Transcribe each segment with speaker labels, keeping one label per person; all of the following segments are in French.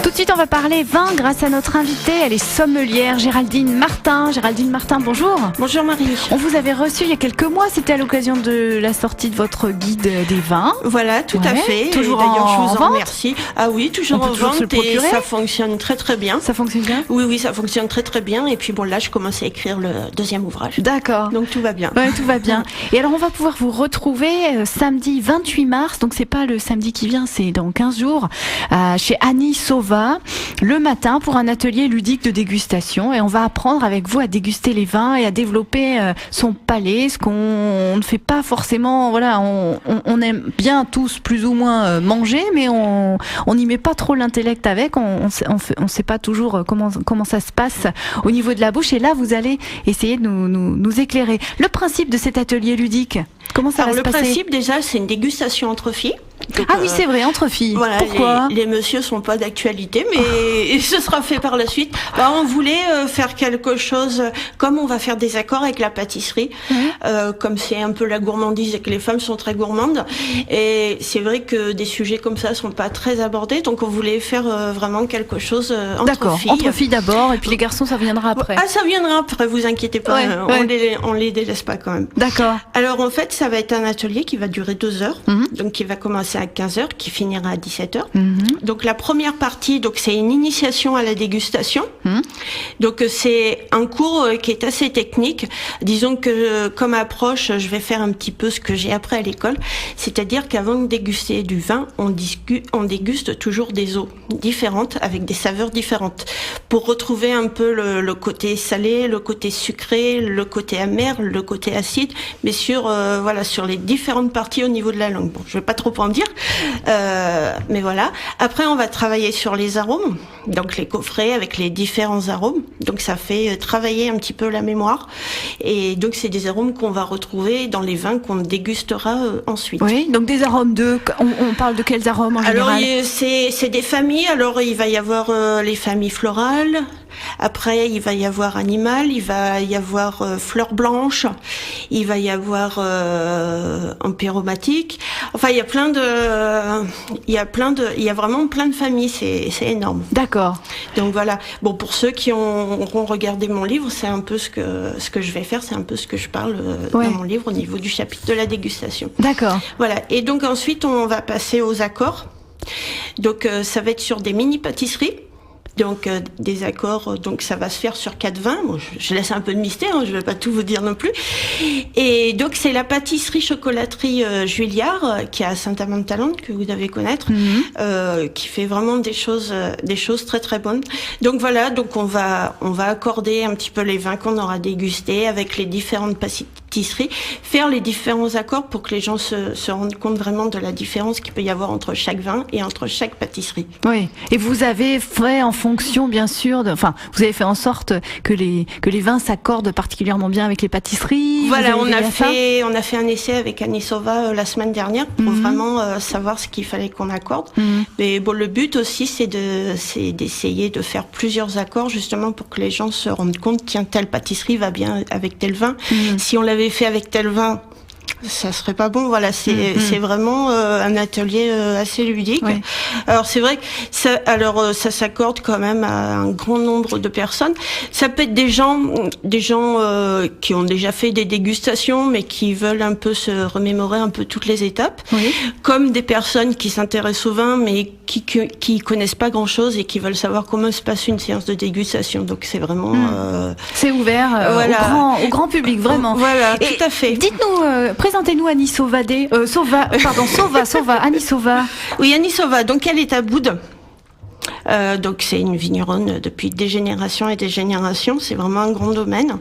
Speaker 1: Tout de suite, on va parler vin grâce à notre invitée. Elle est sommelière, Géraldine Martin. Géraldine Martin, bonjour.
Speaker 2: Bonjour Marie.
Speaker 1: On vous avait reçu il y a quelques mois. C'était à l'occasion de la sortie de votre guide des vins.
Speaker 2: Voilà, tout à fait.
Speaker 1: Toujours
Speaker 2: d'ailleurs, je vous en
Speaker 1: vente.
Speaker 2: remercie. Ah oui, toujours en vente et ça fonctionne très très bien.
Speaker 1: Ça fonctionne bien ?
Speaker 2: Oui, ça fonctionne très très bien. Et puis bon, là, je commence à écrire le deuxième ouvrage.
Speaker 1: D'accord.
Speaker 2: Donc tout va bien.
Speaker 1: Ouais, tout va bien. Et alors, on va pouvoir vous retrouver samedi 28 mars. Donc, c'est pas le samedi qui vient, c'est dans 15 jours, chez Annie Sauva, le matin pour un atelier ludique de dégustation. Et on va apprendre avec vous à déguster les vins et à développer son palais, ce qu'on ne fait pas forcément. Voilà, on aime bien tous plus ou moins manger, mais on n'y met pas trop l'intellect avec. On sait pas toujours comment ça se passe au niveau de la bouche. Et là, vous allez essayer de nous éclairer. Le principe de cet atelier ludique, comment ça va se passer ?
Speaker 2: Le principe, déjà, c'est une dégustation entre filles. Donc,
Speaker 1: oui, c'est vrai, entre filles.
Speaker 2: Voilà,
Speaker 1: pourquoi
Speaker 2: les messieurs sont pas d'actualité, mais ce sera fait par la suite. On voulait faire quelque chose, comme on va faire des accords avec la pâtisserie, comme c'est un peu la gourmandise et que les femmes sont très gourmandes. Et c'est vrai que des sujets comme ça sont pas très abordés, donc on voulait faire vraiment quelque chose entre filles.
Speaker 1: D'accord, entre filles d'abord, et puis les garçons, ça viendra après.
Speaker 2: Ah, ça viendra après, vous inquiétez pas, on les délaisse pas quand même.
Speaker 1: D'accord.
Speaker 2: Alors en fait, ça va être un atelier qui va durer 2 heures, donc qui va commencer à 15h, qui finira à 17h. Donc la première partie, donc c'est une initiation à la dégustation. Donc c'est un cours qui est assez technique. Disons que comme approche, je vais faire un petit peu ce que j'ai appris à l'école, c'est-à-dire qu'avant de déguster du vin, on déguste toujours des eaux différentes avec des saveurs différentes pour retrouver un peu le côté salé, le côté sucré, le côté amer, le côté acide, mais sur les différentes parties au niveau de la langue. Bon, je vais pas trop en dire. Mais voilà. Après, on va travailler sur les arômes, donc les coffrets avec les différents arômes. Donc ça fait travailler un petit peu la mémoire. Et donc c'est des arômes qu'on va retrouver dans les vins qu'on dégustera ensuite.
Speaker 1: Oui. Donc des arômes on parle de quels arômes en général ?
Speaker 2: Alors c'est des familles. Alors il va y avoir les familles florales. Après, il va y avoir animal, il va y avoir fleurs blanches, il va y avoir empéromatique. Enfin, il y a vraiment plein de familles, c'est énorme.
Speaker 1: D'accord.
Speaker 2: Donc voilà. Bon, pour ceux qui auront regardé mon livre, c'est un peu ce que je vais faire, c'est un peu ce que je parle dans mon livre au niveau du chapitre de la dégustation.
Speaker 1: D'accord.
Speaker 2: Voilà. Et donc ensuite, on va passer aux accords. Donc ça va être sur des mini pâtisseries. Donc des accords, donc ça va se faire sur 4 vins. Bon, je laisse un peu de mystère, je vais pas tout vous dire non plus. Et donc c'est la pâtisserie chocolaterie Juliard qui est à Saint-Amand-de-Talente, que vous devez connaître, qui fait vraiment des choses très très bonnes. Donc voilà, donc on va accorder un petit peu les vins qu'on aura dégustés avec les différentes pâtisseries, faire les différents accords pour que les gens se rendent compte vraiment de la différence qu'il peut y avoir entre chaque vin et entre chaque pâtisserie.
Speaker 1: Oui. Et vous avez fait en fonction, bien sûr, vous avez fait en sorte que les vins s'accordent particulièrement bien avec les pâtisseries.
Speaker 2: Voilà, on a fait un essai avec Annie Sauva la semaine dernière pour vraiment savoir ce qu'il fallait qu'on accorde. Mais bon, le but aussi, c'est d'essayer de faire plusieurs accords justement pour que les gens se rendent compte, tiens, telle pâtisserie va bien avec tel vin. Si on l'avait fait avec tel vin, ça serait pas bon. Voilà, c'est vraiment un atelier assez ludique. Oui. Alors c'est vrai que ça s'accorde quand même à un grand nombre de personnes. Ça peut être des gens qui ont déjà fait des dégustations mais qui veulent un peu se remémorer un peu toutes les étapes, comme des personnes qui s'intéressent au vin mais qui connaissent pas grand-chose et qui veulent savoir comment se passe une séance de dégustation. Donc c'est vraiment
Speaker 1: c'est ouvert au grand public, vraiment.
Speaker 2: Voilà,
Speaker 1: et
Speaker 2: tout à fait.
Speaker 1: Dites-nous, présentez-nous Annie Sauva, Annie Sauva.
Speaker 2: Oui, Annie Sauva, donc elle est à Boudes. Donc c'est une vigneronne depuis des générations et des générations, c'est vraiment un grand domaine.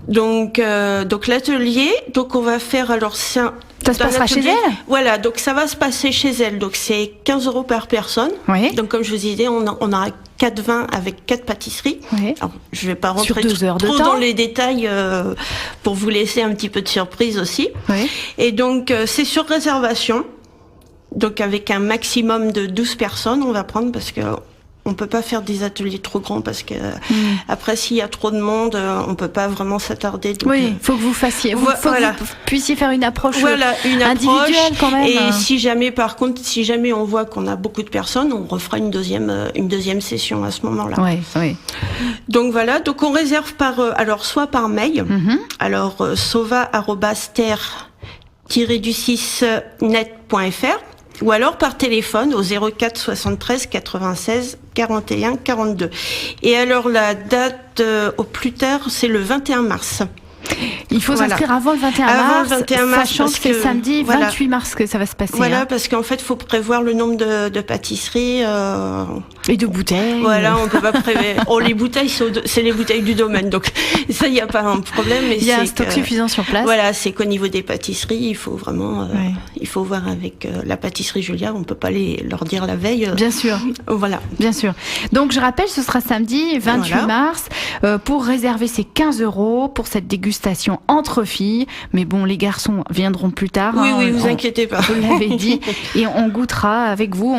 Speaker 2: Donc l'atelier, donc on va faire
Speaker 1: ça se passera chez elle ?
Speaker 2: Voilà, donc ça va se passer chez elle. Donc c'est 15 € par personne. Oui. Donc comme je vous disais, on aura 4 vins avec 4 pâtisseries. Oui. Alors, je vais pas rentrer trop dans les détails pour vous laisser un petit peu de surprise aussi. Oui. Et donc c'est sur réservation. Donc avec un maximum de 12 personnes, on va prendre parce que on peut pas faire des ateliers trop grands parce que après s'il y a trop de monde, on peut pas vraiment s'attarder. Donc,
Speaker 1: faut que vous fassiez, faut que vous puissiez faire une approche
Speaker 2: une
Speaker 1: individuelle
Speaker 2: approche,
Speaker 1: quand même.
Speaker 2: Et si jamais on voit qu'on a beaucoup de personnes, on refera une deuxième session à ce moment-là.
Speaker 1: Oui.
Speaker 2: Donc voilà, donc on réserve soit par mail, alors sova@ter-du6net.fr. Ou alors par téléphone au 04 73 96 41 42. Et alors la date au plus tard, c'est le 21 mars.
Speaker 1: Il faut s'inscrire avant le 21 mars, sachant que c'est samedi 28 mars que ça va se passer.
Speaker 2: Voilà, parce qu'en fait, il faut prévoir le nombre de pâtisseries.
Speaker 1: Et de bouteilles.
Speaker 2: Voilà, on peut pas prévoir. Les bouteilles, c'est les bouteilles du domaine, donc ça, il n'y a pas un problème.
Speaker 1: Il y a un stock suffisant sur place.
Speaker 2: Voilà, c'est qu'au niveau des pâtisseries, il faut vraiment, il faut voir avec la pâtisserie Julia, on peut pas leur dire la veille.
Speaker 1: Bien sûr.
Speaker 2: Voilà.
Speaker 1: Bien sûr. Donc, je rappelle, ce sera samedi 28 mars. Pour réserver, c'est 15 € pour cette dégustation entre filles, mais bon, les garçons viendront plus tard.
Speaker 2: Oui, vous inquiétez pas.
Speaker 1: Vous l'avez dit, et on goûtera avec vous.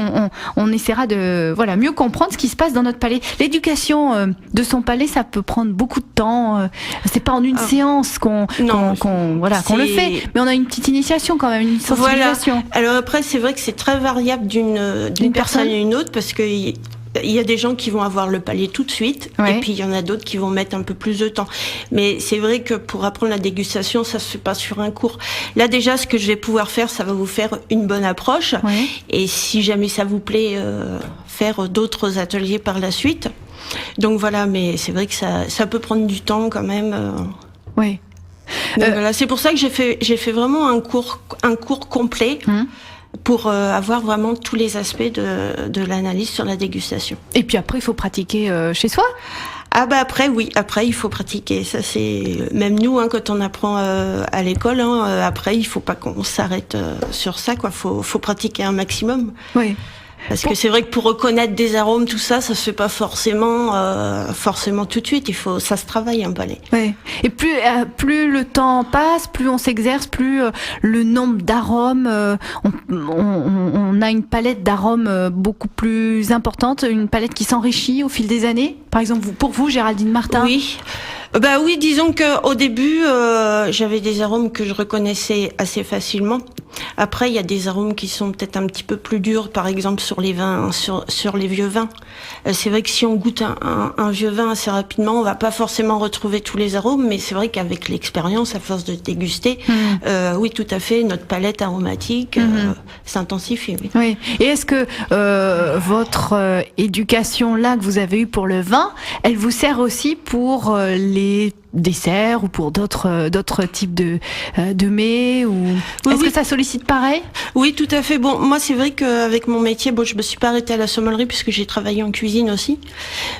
Speaker 1: On essaiera de mieux comprendre ce qui se passe dans notre palais. L'éducation de son palais, ça peut prendre beaucoup de temps. C'est pas en une séance qu'on le fait, mais on a une petite initiation quand même, une sensibilisation.
Speaker 2: Voilà. Alors après, c'est vrai que c'est très variable d'une personne à une autre parce que il y a des gens qui vont avoir le palais tout de suite, et puis il y en a d'autres qui vont mettre un peu plus de temps. Mais c'est vrai que pour apprendre la dégustation, ça se fait pas sur un cours. Là déjà, ce que je vais pouvoir faire, ça va vous faire une bonne approche. Et si jamais ça vous plaît, faire d'autres ateliers par la suite. Donc voilà, mais c'est vrai que ça peut prendre du temps quand même.
Speaker 1: Oui.
Speaker 2: Voilà, c'est pour ça que j'ai fait vraiment un cours complet. Pour avoir vraiment tous les aspects de l'analyse sur la dégustation.
Speaker 1: Et puis après, il faut pratiquer chez soi.
Speaker 2: Après il faut pratiquer. Ça c'est même nous quand on apprend à l'école. Après, il faut pas qu'on s'arrête sur ça. Faut pratiquer un maximum.
Speaker 1: Oui.
Speaker 2: Parce que c'est vrai que pour reconnaître des arômes, tout ça se fait pas forcément tout de suite. Ça se travaille un palais.
Speaker 1: Ouais. Et plus le temps passe, plus on s'exerce, plus le nombre d'arômes, on a une palette d'arômes beaucoup plus importante, une palette qui s'enrichit au fil des années. Par exemple, pour vous, Géraldine Martin.
Speaker 2: Oui. Oui, disons que au début, j'avais des arômes que je reconnaissais assez facilement. Après, il y a des arômes qui sont peut-être un petit peu plus durs, par exemple sur les vins, sur les vieux vins. C'est vrai que si on goûte un vieux vin assez rapidement, on va pas forcément retrouver tous les arômes, mais c'est vrai qu'avec l'expérience, à force de déguster, oui, tout à fait, notre palette aromatique s'intensifie.
Speaker 1: Oui. Et est-ce que votre éducation là que vous avez eue pour le vin, elle vous sert aussi pour les desserts ou pour d'autres types de mets ou est-ce que ça sollicite pareil?
Speaker 2: Oui, tout à fait. Bon, moi c'est vrai qu'avec mon métier, je me suis pas arrêtée à la sommellerie puisque j'ai travaillé en cuisine aussi,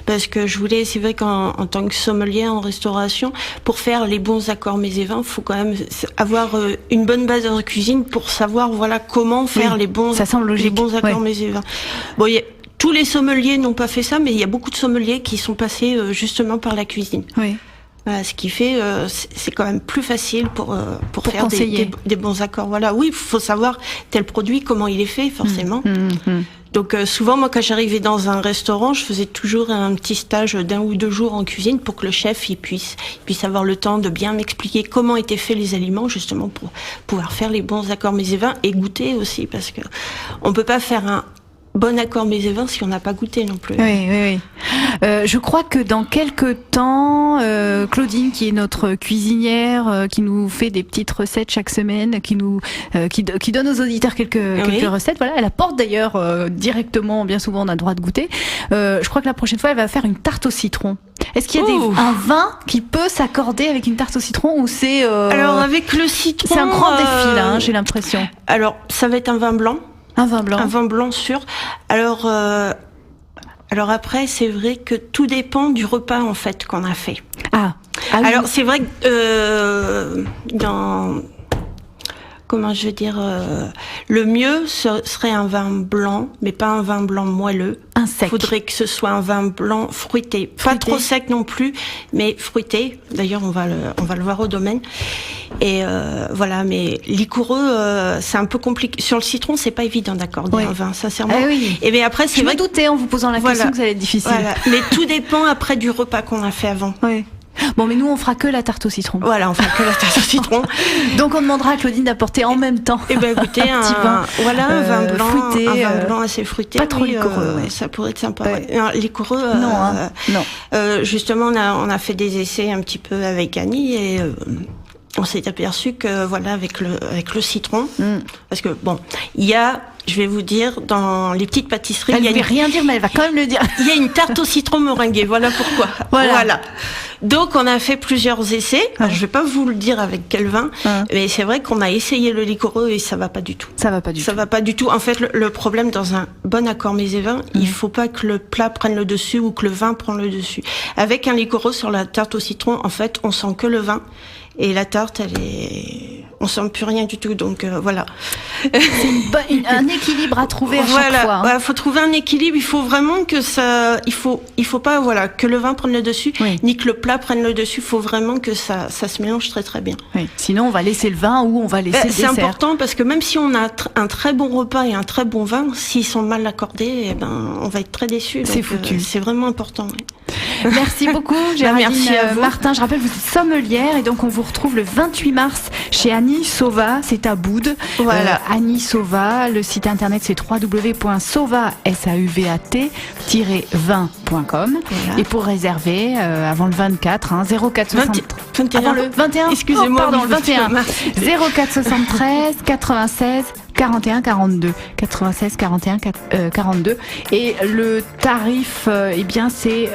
Speaker 2: parce que c'est vrai qu'en tant que sommelier en restauration, pour faire les bons accords mets et vins, faut quand même avoir une bonne base de cuisine pour savoir comment faire les bons accords mets et vins. Bon, tous les sommeliers n'ont pas fait ça, mais il y a beaucoup de sommeliers qui sont passés justement par la cuisine.
Speaker 1: Oui.
Speaker 2: Voilà, ce qui fait, c'est quand même plus facile pour faire des bons accords. Voilà, oui, il faut savoir tel produit, comment il est fait, forcément. Donc souvent, moi, quand j'arrivais dans un restaurant, je faisais toujours un petit stage d'1 ou 2 jours en cuisine pour que le chef il puisse avoir le temps de bien m'expliquer comment étaient faits les aliments, justement pour pouvoir faire les bons accords mets et vins et goûter aussi, parce que on peut pas faire un bon accord mets et vins si on n'a pas goûté non plus.
Speaker 1: Oui. Je crois que dans quelques temps, Claudine, qui est notre cuisinière, qui nous fait des petites recettes chaque semaine, qui donne aux auditeurs quelques recettes. Voilà, elle apporte d'ailleurs directement. Bien souvent, on a le droit de goûter. Je crois que la prochaine fois, elle va faire une tarte au citron. Est-ce qu'il y a un vin qui peut s'accorder avec une tarte au citron ou c'est
Speaker 2: Alors avec le citron,
Speaker 1: c'est un grand défi là, j'ai l'impression.
Speaker 2: Alors ça va être un vin blanc.
Speaker 1: Un vin blanc.
Speaker 2: Un vin blanc sûr. Alors après, c'est vrai que tout dépend du repas en fait qu'on a fait.
Speaker 1: Ah oui.
Speaker 2: Alors c'est vrai que comment je veux dire, le mieux serait un vin blanc, mais pas un vin blanc moelleux.
Speaker 1: Un sec.
Speaker 2: Faudrait que ce soit un vin blanc fruité. Pas trop sec non plus, mais fruité. D'ailleurs, on va le voir au domaine. Et voilà, mais liquoreux, c'est un peu compliqué. Sur le citron, c'est pas évident d'accorder un vin, sincèrement.
Speaker 1: Oui.
Speaker 2: Et bien après, c'est vrai.
Speaker 1: Je me doutais en vous posant la question que ça allait être difficile.
Speaker 2: Voilà. Mais tout dépend après du repas qu'on a fait avant.
Speaker 1: Oui. Bon, mais nous, on fera que la tarte au citron.
Speaker 2: Voilà, on fera que la tarte au citron.
Speaker 1: Donc, on demandera à Claudine d'apporter en même temps.
Speaker 2: Eh ben, écoutez, un petit vin, un vin blanc,
Speaker 1: fruité,
Speaker 2: un vin blanc assez fruité.
Speaker 1: Pas trop liquoreux.
Speaker 2: Ça pourrait être sympa.
Speaker 1: Ouais.
Speaker 2: Non, liquoreux.
Speaker 1: Non.
Speaker 2: Justement, on a fait des essais un petit peu avec Annie et. On s'est aperçu que voilà avec le citron, parce que bon, il y a, je vais vous dire, dans les petites pâtisseries,
Speaker 1: elle ne veut rien dire, mais elle va quand même le dire.
Speaker 2: Il y a une tarte au citron meringuée, voilà pourquoi. Voilà. Donc on a fait plusieurs essais. Alors, je vais pas vous le dire avec quel vin, mais c'est vrai qu'on a essayé le liquoreux et ça va pas du tout. Ça va pas du tout. En fait, le problème dans un bon accord mets et vin, il faut pas que le plat prenne le dessus ou que le vin prenne le dessus. Avec un liquoreux sur la tarte au citron, en fait, on sent que le vin. Et la tarte, on sent plus rien du tout, donc voilà.
Speaker 1: C'est un équilibre à trouver à chaque fois.
Speaker 2: Voilà, faut trouver un équilibre. Il faut vraiment que ça, il faut pas, voilà, que le vin prenne le dessus, ni que le plat prenne le dessus. Il faut vraiment que ça se mélange très très bien.
Speaker 1: Oui. Sinon, on va laisser le vin ou on va laisser le dessert.
Speaker 2: C'est important parce que même si on a un très bon repas et un très bon vin, s'ils sont mal accordés, on va être très déçus.
Speaker 1: C'est foutu.
Speaker 2: C'est vraiment important.
Speaker 1: Merci beaucoup, Géraldine
Speaker 2: merci à vous.
Speaker 1: Martin. Je rappelle, vous êtes sommelière et donc on vous retrouve le 28 mars chez Annie Sauva, c'est à Boude.
Speaker 2: Voilà.
Speaker 1: Annie Sauva, le site internet c'est www.sauva-vin.com. Voilà. Et pour réserver avant le 24, 0473. Avant le 21.
Speaker 2: Excusez-moi,
Speaker 1: pardon, le 21. 0473 96 41 42 96 41 42 et le tarif eh bien c'est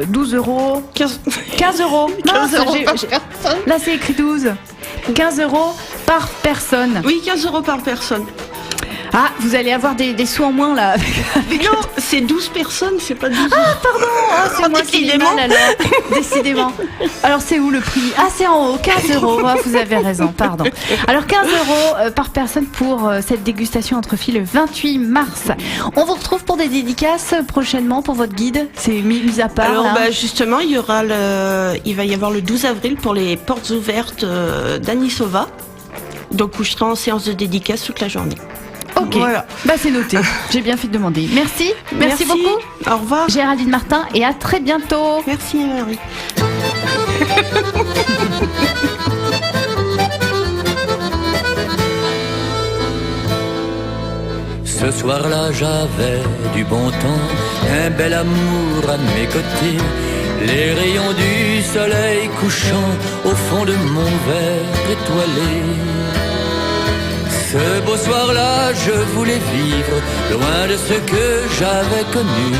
Speaker 1: 12 euros 15 euros
Speaker 2: 15 euros
Speaker 1: là c'est écrit 12 15 euros par personne.
Speaker 2: Oui, 15 euros par personne.
Speaker 1: Ah, vous allez avoir des sous en moins là.
Speaker 2: Non, c'est 12 personnes, c'est pas 12 euros.
Speaker 1: Ah, pardon, c'est moi qui l'ai mal alors. Décidément. Alors c'est où le prix? Ah, c'est en haut, 15 euros. Oh, vous avez raison, pardon. Alors 15 euros par personne pour cette dégustation entre filles le 28 mars. On vous retrouve pour des dédicaces prochainement pour votre guide. C'est mis à part.
Speaker 2: Alors justement, il va y avoir le 12 avril pour les portes ouvertes d'Annie Sauva. Donc où je serai en séance de dédicace toute la journée.
Speaker 1: Ok, voilà. C'est noté. J'ai bien fait de demander. Merci beaucoup.
Speaker 2: Au revoir.
Speaker 1: Géraldine Martin et à très bientôt.
Speaker 2: Merci Marie.
Speaker 3: Ce soir-là, j'avais du bon temps, un bel amour à mes côtés. Les rayons du soleil couchant au fond de mon verre étoilé. Ce beau soir-là, je voulais vivre loin de ce que j'avais connu.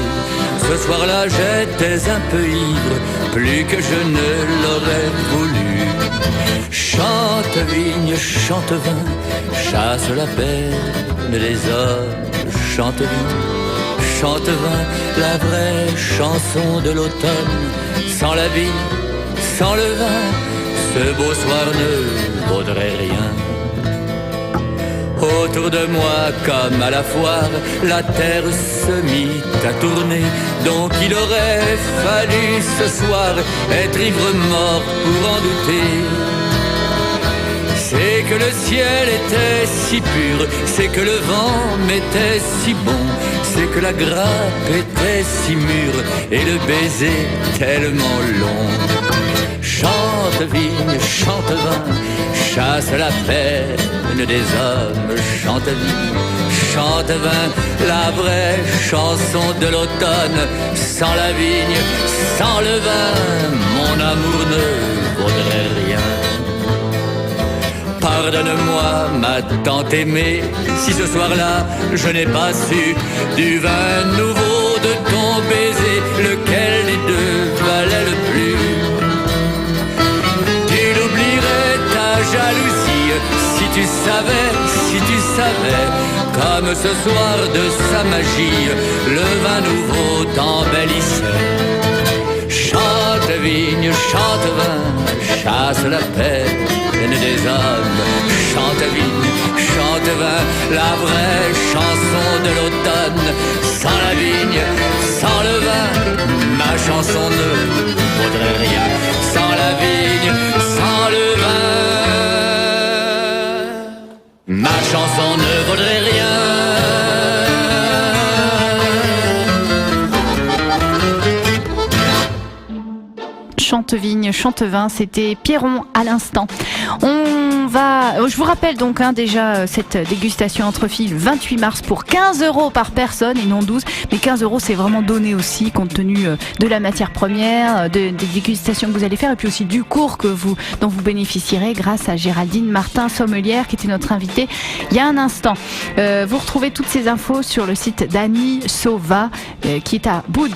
Speaker 3: Ce soir-là, j'étais un peu ivre, plus que je ne l'aurais voulu. Chante vigne, chante vin, chasse la peine des hommes. Chante vigne, chante vin, la vraie chanson de l'automne. Sans la vigne, sans le vin, ce beau soir ne vaudrait rien. Autour de moi, comme à la foire, la terre se mit à tourner. Donc il aurait fallu ce soir être ivre-mort pour en douter. C'est que le ciel était si pur, c'est que le vent m'était si bon, c'est que la grappe était si mûre et le baiser tellement long. Chante vigne, chante vin, chasse la peine des hommes. Chante vigne, chante vin, la vraie chanson de l'automne. Sans la vigne, sans le vin, mon amour ne vaudrait rien. Pardonne-moi, ma tante aimée, si ce soir-là je n'ai pas su du vin nouveau de ton baiser, lequel des deux valait le plus. Tu l'oublierais ta jalousie si tu savais, comme ce soir de sa magie, le vin nouveau t'embellissait. Chante vigne, chante vin, chasse la paix aîné des hommes. Chante vigne, chante vin, la vraie chanson de l'automne. Sans la vigne, sans le vin, ma chanson ne vaudrait rien. Sans la vigne, sans le vin, ma chanson ne vaudrait rien.
Speaker 1: Chante-vigne, chante-vin, c'était Pierron à l'instant. Je vous rappelle donc déjà cette dégustation entre filles le 28 mars pour 15 € par personne et non 12. Mais 15 € c'est vraiment donné aussi compte tenu de la matière première, des dégustations que vous allez faire et puis aussi du cours dont vous bénéficierez grâce à Géraldine Martin sommelière qui était notre invitée il y a un instant. Vous retrouvez toutes ces infos sur le site d'Annie Sauva qui est à Boude.